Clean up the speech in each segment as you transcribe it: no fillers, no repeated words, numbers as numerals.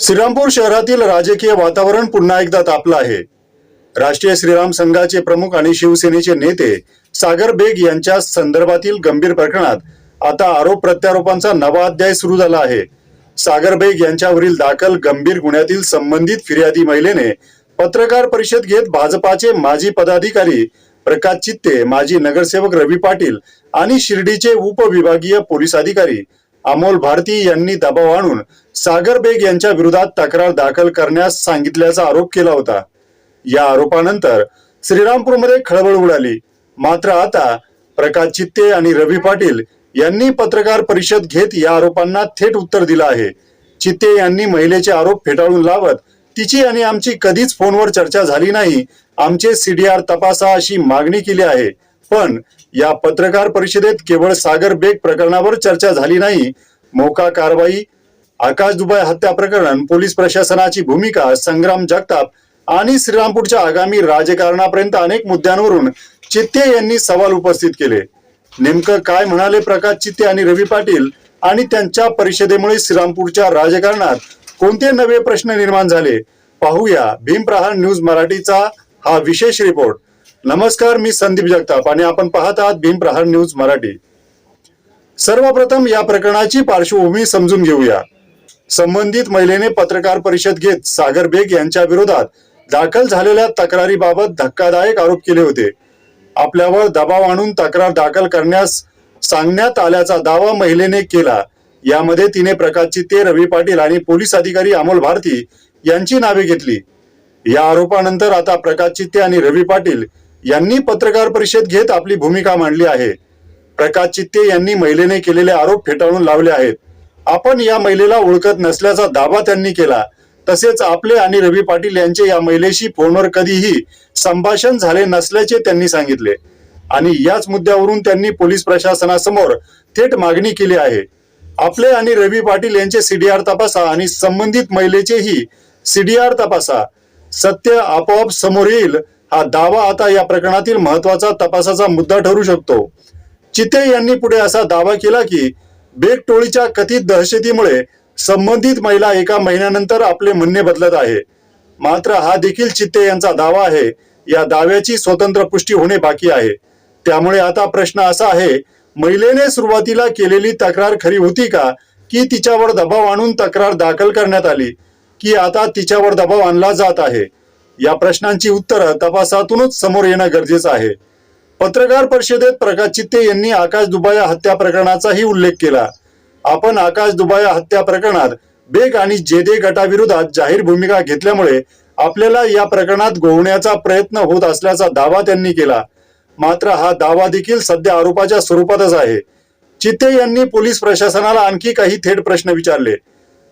श्रीरामपूर शहरातील राजकीय वातावरण पुन्हा एकदा तापलं आहे। राष्ट्रीय श्रीराम संघाचे प्रमुख आणि शिवसेनेचे नेते सागर बेग यांच्या संदर्भातील गंभीर प्रकरणात आता आरोप प्रत्यारोपांचा नवा अध्याय सुरू झाला आहे। सागर बेग यांच्यावरील दाखल गंभीर गुन्ह्यातील संबंधित फिर्यादी महिलेने पत्रकार परिषद घेत भाजपाचे माजी पदाधिकारी प्रकाश चित्ते, माजी नगरसेवक रवी पाटील आणि शिर्डीचे उपविभागीय पोलीस अधिकारी अमोल भारती यांनी दबाव आणून सागर बेग यांच्या विरोधात तक्रार दाखल करण्यास सांगितल्याचा आरोप केला होता। या आरोपानंतर श्रीरामपूरमध्ये खळबळ उडाली। मात्र आता प्रकाश चित्ते आणि रवी पाटील यांनी पत्रकार परिषद घेत या आरोपांना थेट उत्तर दिलं आहे। चित्ते यांनी महिलेचे आरोप फेटाळून लावत तिची आणि आमची कधीच फोनवर चर्चा झाली नाही, आमचे सीडीआर तपासा अशी मागणी केली आहे। पण या पत्रकार परिषदेत केवळ सागर बेग प्रकरणावर चर्चा झाली नाही। मोका कारवाई, आकाश दुबे हत्या प्रकरण, पोलीस प्रशासनाची भूमिका, संग्राम जगताप आणि श्रीरामपूरच्या आगामी राजकारणापर्यंत अनेक मुद्द्यांवरून चित्ते यांनी सवाल उपस्थित केले। नेमकं काय म्हणाले प्रकाश चित्ते आणि रवी पाटील आणि त्यांच्या परिषदेमुळे श्रीरामपूरच्या राजकारणात कोणते नवे प्रश्न निर्माण झाले, पाहूया भीमप्रहार न्यूज मराठीचा हा विशेष रिपोर्ट। नमस्कार, मी संदीप जगताप आणि आपण पाहत आहात भीमप्रहार न्यूज मराठी। सर्वप्रथम या प्रकरणाची पार्श्वभूमी समजून घेऊया। संबंधित महिलेने पत्रकार परिषद घेत सागर बेग यांच्या विरोधात दाखल झालेल्या तक्रारीबाबत धक्कादायक आरोप केले होते। आपल्यावर दबाव आणून तक्रार दाखल करण्यास सांगण्यात आल्याचा दावा महिलेने केला। यामध्ये तिने प्रकाश चित्ते, रवी पाटील आणि पोलीस अधिकारी अमोल भारती यांची नावे घेतली। या आरोपानंतर आता प्रकाश चित्ते आणि रवी पाटील यांनी पत्रकार परिषद घेत आपली भूमिका मांडली आहे। प्रकाश चित्ते यांनी महिलेने केलेले आरोप फेटाळून लावले आहेत। आपण या महिलेला ओळखत नसल्याचा दावा त्यांनी केला। तसेच आपले आणि रवी पाटील यांचे या महिलेशी फोनवर कधीही संभाषण झाले नसल्याचे त्यांनी सांगितले आणि याच मुद्द्यावरून त्यांनी पोलीस प्रशासनासमोर थेट मागणी केली आहे। आपले आणि रवी पाटील यांचे सीडीआर तपासा आणि संबंधित महिलेचेही सीडीआर तपासा, सत्य आपोआप समोर येईल, हा दावा आता या प्रकरणातील महत्वाचा तपासाचा मुद्दा ठरू शकतो। चित्ते यांनी पुढे असा दावा केला की बेग टोळीच्या कथित दहशतीमुळे संबंधित महिला एका महिन्यानंतर आपले म्हणणे बदलत आहे। मात्र हा देखील चित्ते यांचा दावा आहे। या दाव्याची स्वतंत्र पुष्टी होणे बाकी आहे। त्यामुळे आता प्रश्न असा आहे, महिलेने सुरुवातीला केलेली तक्रार खरी होती का, की तिच्यावर दबाव आणून तक्रार दाखल करण्यात आली, की आता तिच्यावर दबाव आणला जात आहे? या प्रश्नांची उत्तरं तपासातूनच समोर येणं गरजेचं आहे। पत्रकार परिषदेत प्रकाश चित्ते यांनी आकाश दुबे हत्या प्रकरणाचाही उल्लेख केला। आपण आकाश दुबे हत्या प्रकरणात बेग आणि जेदे गटाविरोधात जाहीर भूमिका घेतल्यामुळे आपल्याला या प्रकरणात गोवण्याचा प्रयत्न होत असल्याचा दावा त्यांनी केला। मात्र हा दावा देखील सध्या आरोपाच्या स्वरूपातच आहे। चित्ते यांनी पोलीस प्रशासनाला आणखी काही थेट प्रश्न विचारले।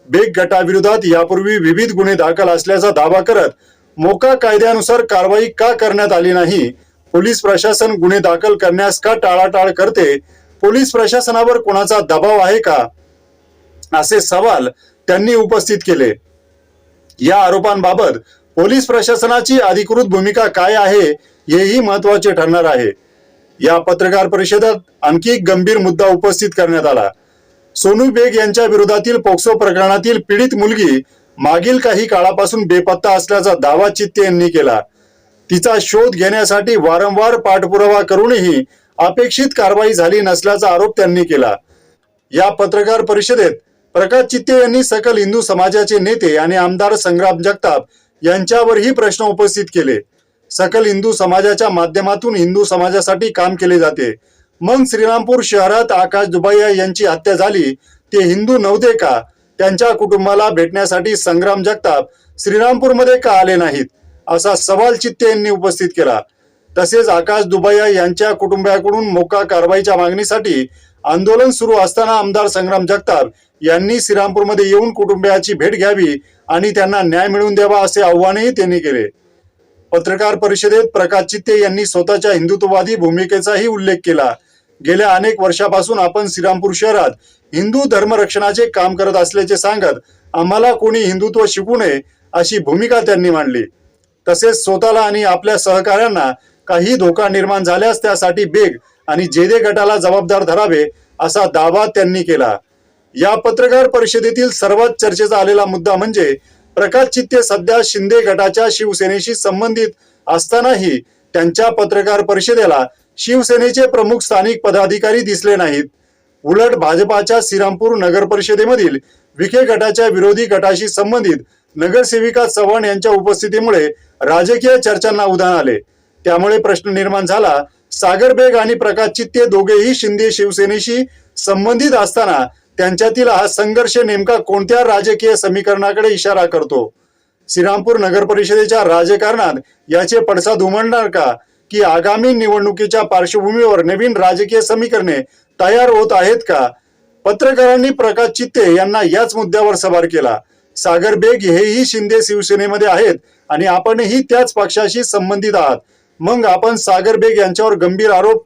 बेग गटाविरोधात यापूर्वी विविध गुन्हे दाखल असल्याचा दावा करत मोका कायद्यानुसार कारवाई का करण्यात आली नाही, पोलीस प्रशासन गुन्हे दाखल करण्यास का टाळाटाळ करते, पोलीस प्रशासनावर कोणाचा दबाव आहे का, असे सवाल त्यांनी उपस्थित केले। या आरोपांबाबत पोलीस प्रशासनाची अधिकृत भूमिका काय आहे हेही महत्त्वाचे ठरणार आहे। या पत्रकार परिषदेत आणखी एक गंभीर मुद्दा उपस्थित करण्यात आला। सोनू बेग यांच्या विरोधातील पोक्सो प्रकरणातील पीडित मुलगी मागील काही काळापासून बेपत्ता असल्याचा दावा चित्ते यांनी केला। तिचा शोध घेण्यासाठी वारंवार पाठपुरावा करूनही अपेक्षित कारवाई झाली नसल्याचा आरोप त्यांनी केला। या पत्रकार परिषदेत प्रकाश चित्ते यांनी सकल हिंदू समाजाचे नेते आणि आमदार संग्राम जगताप यांच्यावरही प्रश्न उपस्थित केले। सकल हिंदू समाजाच्या माध्यमातून हिंदू समाजासाठी काम केले जाते, मग श्रीरामपूर शहरात आकाश दुबे यांची हत्या झाली ते हिंदू नव्हते का? त्यांच्या कुटुंबाला भेटण्यासाठी संग्राम जगताप श्रीरामपूरमध्ये का आले नाहीत, असा सवाल चित्ते यांनी उपस्थित केला। तसेच आकाश दुबे यांच्या कुटुंबियाकडून मोका कारवाईच्या मागणीसाठी आंदोलन सुरू असताना आमदार संग्राम जगताप यांनी श्रीरामपूरमध्ये येऊन कुटुंबियाची भेट घ्यावी आणि त्यांना न्याय मिळवून द्यावा असे आव्हानही त्यांनी केले। पत्रकार परिषदेत प्रकाश चित्ते यांनी स्वतःच्या हिंदुत्ववादी भूमिकेचाही उल्लेख केला। गेल्या अनेक वर्षापासून आपण श्रीरामपूर शहरात हिंदू धर्मरक्षणाचे काम करत असल्याचे सांगत आम्हाला कोणी हिंदुत्व शिकू नये अशी भूमिका त्यांनी मांडली। तसेच स्वतःला आणि आपल्या सहकाऱ्यांना काही धोका निर्माण झाल्यास त्यासाठी बेग आणि जेदे गटाला जबाबदार धरावे असा दावा त्यांनी केला। या पत्रकार परिषदेतील सर्वात चर्चेचा आलेला मुद्दा म्हणजे प्रकाश चित्ते सध्या शिंदे गटाच्या शिवसेनेशी संबंधित असतानाही त्यांच्या पत्रकार परिषदेला शिवसेनेचे प्रमुख स्थानिक पदाधिकारी दिसले नाहीत. उलट भाजपाच्या श्रीरामपूर नगर परिषदेमधील विखे गटाच्या विरोधी गटाशी संबंधित नगरसेविका चव्हाण यांच्या उपस्थितीमुळे राजकीय चर्चांना उधाण आले. त्यामुळे प्रश्न निर्माण झाला, सागर बेग आणि प्रकाश चित्ते दोघेही शिंदे शिवसेनेशी संबंधित असताना त्यांच्यातील हा संघर्ष नेमका कोणत्या राजकीय समीकरणाकडे इशारा करतो? श्रीरामपूर नगर परिषदेच्या राजकारणात याचे पडसाद उमटणार का, की आगामी निवडणुकीच्या पार्श्वभूमीवर नवीन राजकीय समीकरणे तयार होत आहेत का? पत्रकारांनी प्रकाश चित्ते यांना याच मुद्द्यावर सवाल केला. सागर बेग हेही शिंदे शिवसेनेमध्ये आहेत आणि आपणही त्याच पक्षाशी संबंधित आहात, मग आपण सागर बेग यांच्यावर गंभीर आरोप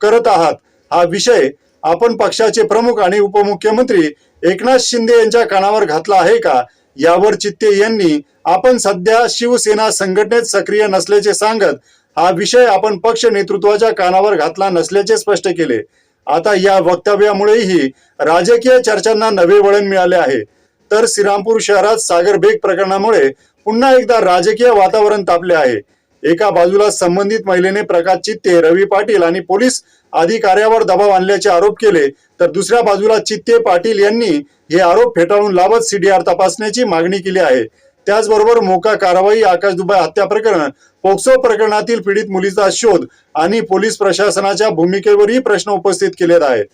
करत आहात. हा विषय आपण पक्षाचे प्रमुख आणि उपमुख्यमंत्री एकनाथ शिंदे यांच्या कानावर घातला आहे का? यावर चित्ते यांनी आपण सध्या शिवसेना संघटनेत सक्रिय नसल्याचे सांगत हा विषय आपण पक्ष नेतृत्वाच्या कानावर घातला नसल्याचे स्पष्ट केले. आता या वक्तव्यामुळेही राजकीय चर्चांना नवे वळण मिळाले आहे. तर श्रीरामपूर शहरात सागर बेग प्रकरणामुळे पुन्हा एकदा राजकीय वातावरण तापले आहे. एका बाजूला संबंधित महिलेने प्रकाश चित्ते, रवी पाटील आणि पोलीस अधिकाऱ्यावर दबाव आणल्याचे आरोप केले, तर दुसऱ्या बाजूला चित्ते पाटील यांनी हे आरोप फेटाळून लावत सीडीआर तपासण्याची मागणी केली आहे. त्याचबरोबर मोका कारवाई, आकाश दुबे हत्या प्रकरण, पोक्सो प्रकरणातील पीडित मुलीचा शोध आणि पोलीस प्रशासनाच्या भूमिकेवरही प्रश्न उपस्थित केलेत आहेत.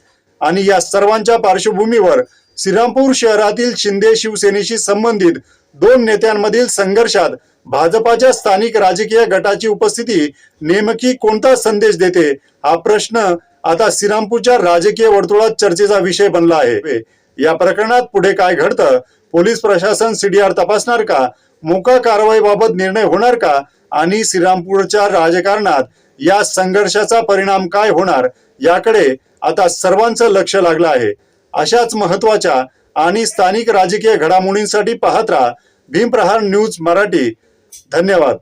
आणि या सर्वांच्या पार्श्वभूमीवर श्रीरामपूर शहरातील शिंदे शिवसेनेशी संबंधित दोन नेत्यांमधील संघर्षात भाजपाच्या स्थानिक राजकीय गटाची उपस्थिती नेमकी कोणता संदेश देते, हा प्रश्न आता श्रीरामपूरच्या राजकीय वर्तुळात चर्चेचा विषय बनला आहे. या प्रकरणात पुढे काय घडतं? पोलीस प्रशासन सीडीआर तपासणार का? मोका कारवाईबाबत निर्णय होणार का? आणि श्रीरामपूरच्या राजकारणात या संघर्षाचा परिणाम काय होणार, याकडे आता सर्वांचं लक्ष लागलं आहे. अशाच महत्वाच्या आणि स्थानिक राजकीय घडामोडींसाठी पाहत राहा भीमप्रहार न्यूज मराठी. धन्यवाद.